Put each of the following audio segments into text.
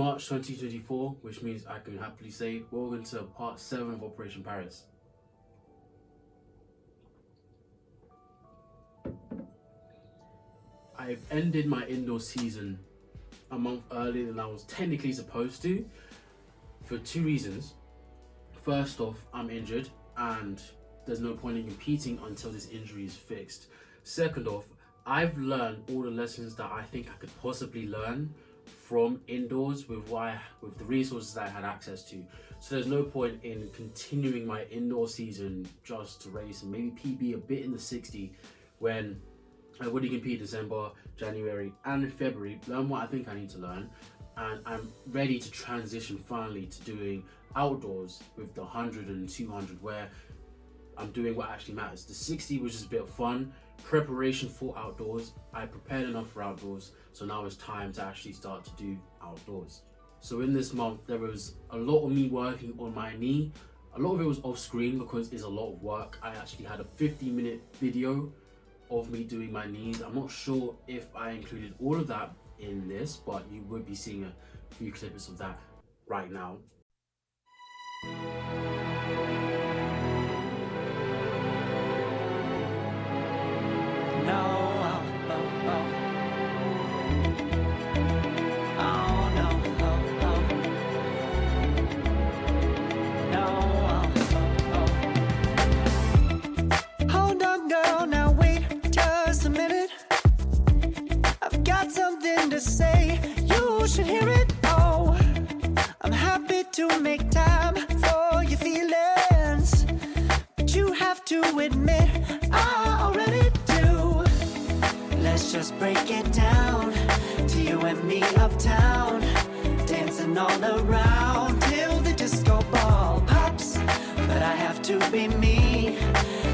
March 2024, which means I can happily say welcome to part 7 of Operation Paris. I've ended my indoor season a month earlier than I was technically supposed to for 2 reasons. First off, I'm injured and there's no point in competing until this injury is fixed. Second off, I've learned all the lessons that I think I could possibly learn from indoors with the resources that I had access to. So there's no point in continuing my indoor season just to race and maybe PB a bit in the 60 when I already compete December, January and February, learn what I think I need to learn, and I'm ready to transition finally to doing outdoors with the 100 and 200 where I'm doing what actually matters. The 60 was just a bit of fun, preparation for outdoors. I prepared enough for outdoors, so now it's time to actually start to do outdoors. So in this month, there was a lot of me working on my knee. A lot of it was off screen because it's a lot of work. I actually had a 50-minute video of me doing my knees. I'm not sure if I included all of that in this, but you would be seeing a few clips of that right now. Hold on, girl, now wait just a minute. I've got something to say, you should hear it. Oh, I'm happy to make time for your feelings, but you have to admit I already do. Let's just break it down to you and me uptown, dancing all around till the disco ball pops. But I have to be me,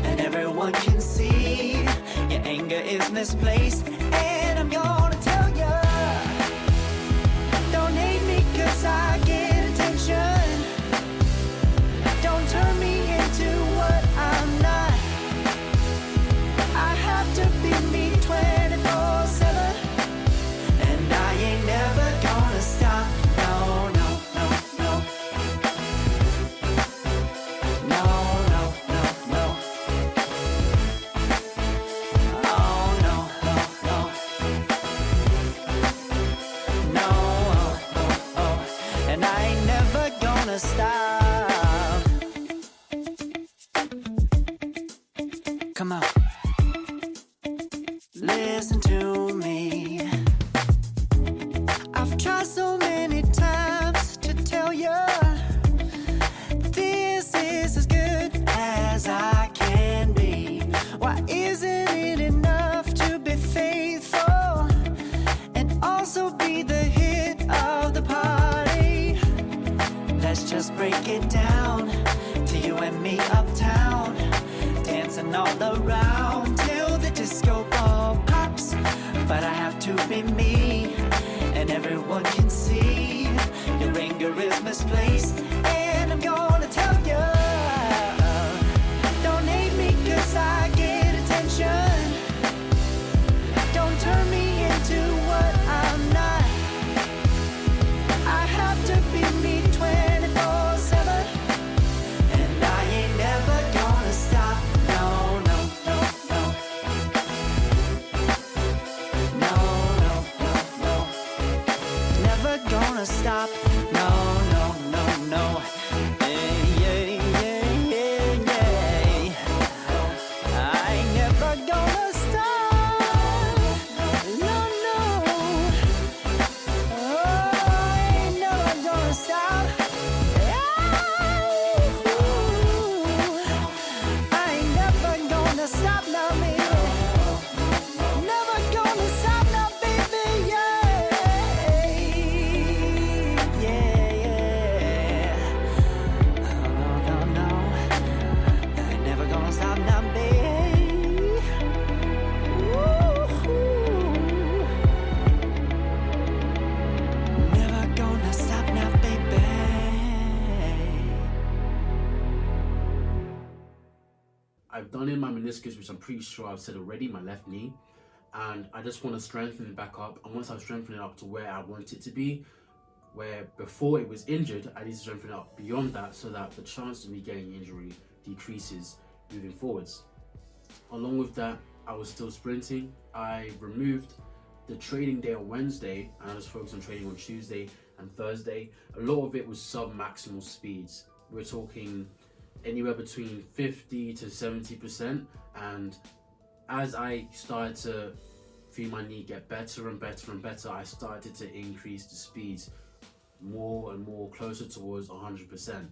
and everyone can see your anger is misplaced. And I'm gonna tell ya, don't hate me 'cause I get attention. Don't turn me into what I'm not. I have to be me 24/7, and I ain't never gonna stop. No, no, no, no. No, no, no, no. Oh, no, no, no. No, oh, oh, oh. And I ain't never gonna stop. Come on. Listen to me. I've tried so many times to tell you this is as good as I can be. Why isn't it enough to be faithful and also be the hit of the party? Let's just break it down to you and me uptown, dancing all around till the disco ball pops. But I have to be me, and everyone can see your anger is misplaced. And I'm gonna tell you, don't hate me 'cause I get attention. Don't turn me into what I'm not. I have to be me 24/7, and I ain't never gonna stop. No, no, no, no. No, no, no, no. Never gonna stop. No, no, no, no. Yeah, yeah, yeah, yeah, yeah. I ain't never gonna stop. No, no. Oh, I ain't never gonna stop. I ain't never gonna stop now, baby. Never gonna stop now, baby. Yeah, yeah, yeah. No, no, no. I ain't never gonna stop now, baby. Woo-hoo. Never gonna stop now, baby. I've done in my meniscus, which I'm pretty sure I've said already, my left knee, and I just want to strengthen it back up. And once I've strengthened it up to where I want it to be, where before it was injured, I need to strengthen it up beyond that so that the chance of me getting injury decreases moving forwards. Along with that, I was still sprinting. I removed the training day on Wednesday and I was focused on training on Tuesday and Thursday. A lot of it was sub-maximal speeds. We're talking anywhere between 50 to 70%, and as I started to feel my knee get better and better and better, I started to increase the speeds more and more, closer towards 100%.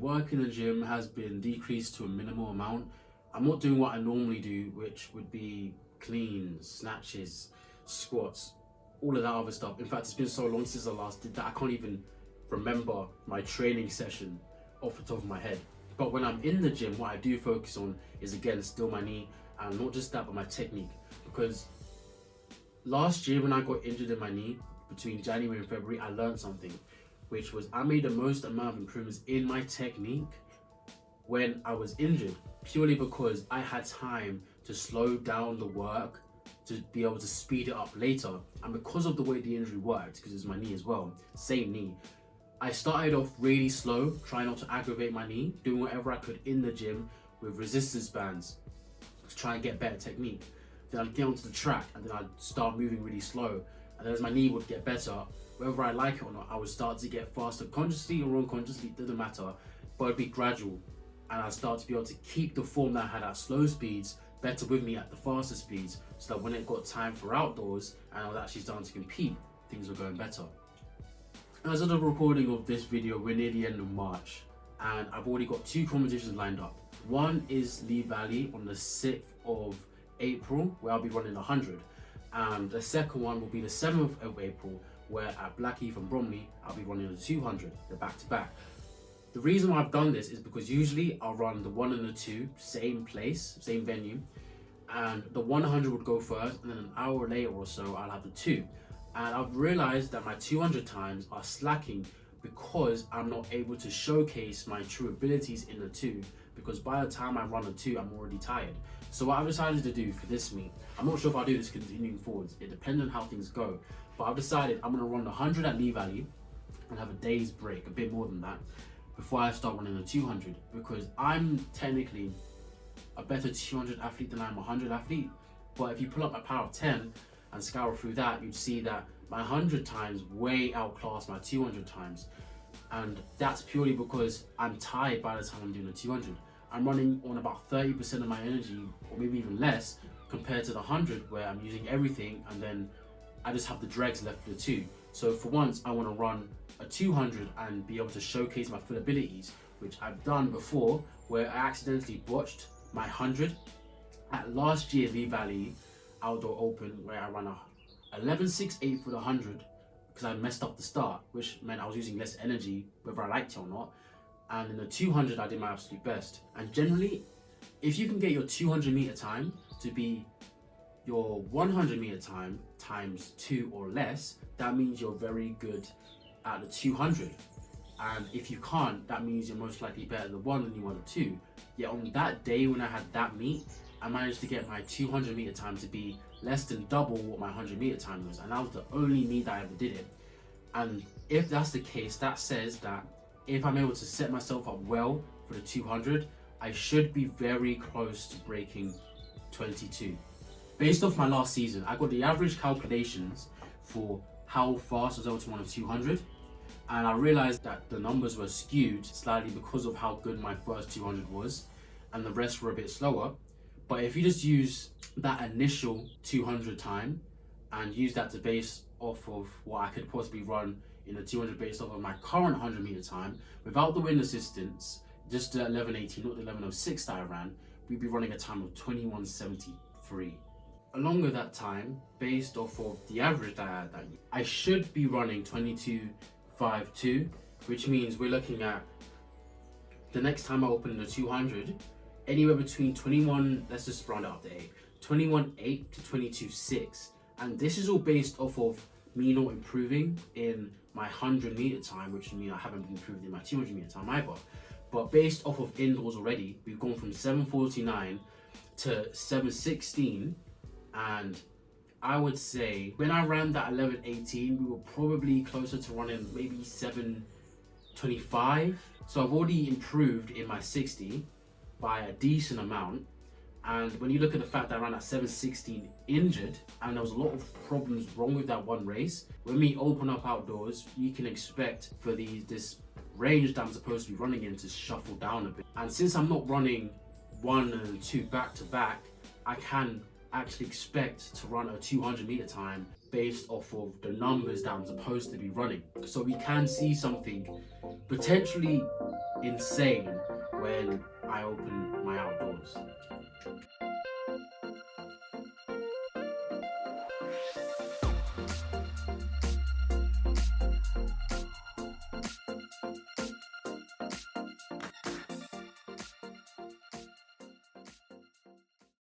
work in the gym has been decreased to a minimal amount. I'm not doing what I normally do, which would be cleans, snatches, squats, all of that other stuff. In fact, it's been so long since I last did that, I can't even remember my training session off the top of my head. But when I'm in the gym, what I do focus on is, again, still my knee, and not just that, but my technique. Because last year when I got injured in my knee, between January and February, I learned something, which was I made the most amount of improvements in my technique when I was injured, purely because I had time to slow down the work to be able to speed it up later. And because of the way the injury worked, because it's my knee as well, same knee, I started off really slow, trying not to aggravate my knee, doing whatever I could in the gym with resistance bands to try and get better technique. Then I'd get onto the track and then I'd start moving really slow. And then as my knee would get better, whether I like it or not, I would start to get faster, consciously or unconsciously, it doesn't matter, but it'd be gradual. And I'd start to be able to keep the form that I had at slow speeds better with me at the faster speeds, so that when it got time for outdoors and I was actually starting to compete, things were going better. As of the recording of this video, we're near the end of March, and I've already got 2 competitions lined up. One is Lee Valley on the 6th of April, where I'll be running 100. And the second one will be the 7th of April, where at Blackheath and Bromley, I'll be running the 200, the back-to-back. The reason why I've done this is because usually I'll run the 1 and the 2, same place, same venue, and the 100 would go first, and then an hour later or so, I'll have the 2. And I've realized that my 200 times are slacking because I'm not able to showcase my true abilities in the 2, because by the time I run the 2, I'm already tired. So what I've decided to do for this meet, I'm not sure if I'll do this continuing forwards, it depends on how things go, but I've decided I'm going to run the 100 at Lee Valley and have a day's break, a bit more than that, before I start running the 200, because I'm technically a better 200 athlete than I'm a 100 athlete. But if you pull up my power of 10 and scour through that, you'd see that my 100 times way outclass my 200 times. And that's purely because I'm tired by the time I'm doing the 200. I'm running on about 30% of my energy, or maybe even less, compared to the 100 where I'm using everything and then I just have the dregs left for the 2. So for once, I want to run a 200 and be able to showcase my full abilities, which I've done before, where I accidentally botched my 100 at last year Lee Valley Outdoor Open, where I ran a 11.68 for the 100 because I messed up the start, which meant I was using less energy whether I liked it or not. And in the 200 I did my absolute best. And generally, if you can get your 200 meter time to be your 100 meter time times 2 or less, that means you're very good at the 200. And if you can't, that means you're most likely better at the 1 than you are the 2. Yet on that day when I had that meet, I managed to get my 200 meter time to be less than double what my 100 meter time was, and that was the only meet I ever did it. And if that's the case, that says that if I'm able to set myself up well for the 200, I should be very close to breaking 22. Based off my last season, I got the average calculations for how fast I was able to run a 200, and I realized that the numbers were skewed slightly because of how good my first 200 was, and the rest were a bit slower. But if you just use that initial 200 time and use that to base off of what I could possibly run in the 200 based off of my current 100 meter time, without the wind assistance, just the 11.18, not the 11.06 that I ran, we'd be running a time of 21.73. Along with that time, based off of the average that I had that year, I should be running 22.52, which means we're looking at the next time I open the 200, anywhere between 21, let's just round it up to 8, 21.8 to 22.6. And this is all based off of me not improving in my 100 meter time, which means I haven't been improving in my 200 meter time either. But based off of indoors already, we've gone from 7.49 to 7.16. And I would say when I ran that 11.18, we were probably closer to running maybe 7.25. So I've already improved in my 60 by a decent amount. And when you look at the fact that I ran at 7.16 injured, and there was a lot of problems wrong with that one race, when we open up outdoors, you can expect for this range that I'm supposed to be running in to shuffle down a bit. And since I'm not running 1 and 2 back to back, I can actually expect to run a 200 meter time based off of the numbers that I'm supposed to be running. So we can see something potentially insane when I open my outdoors.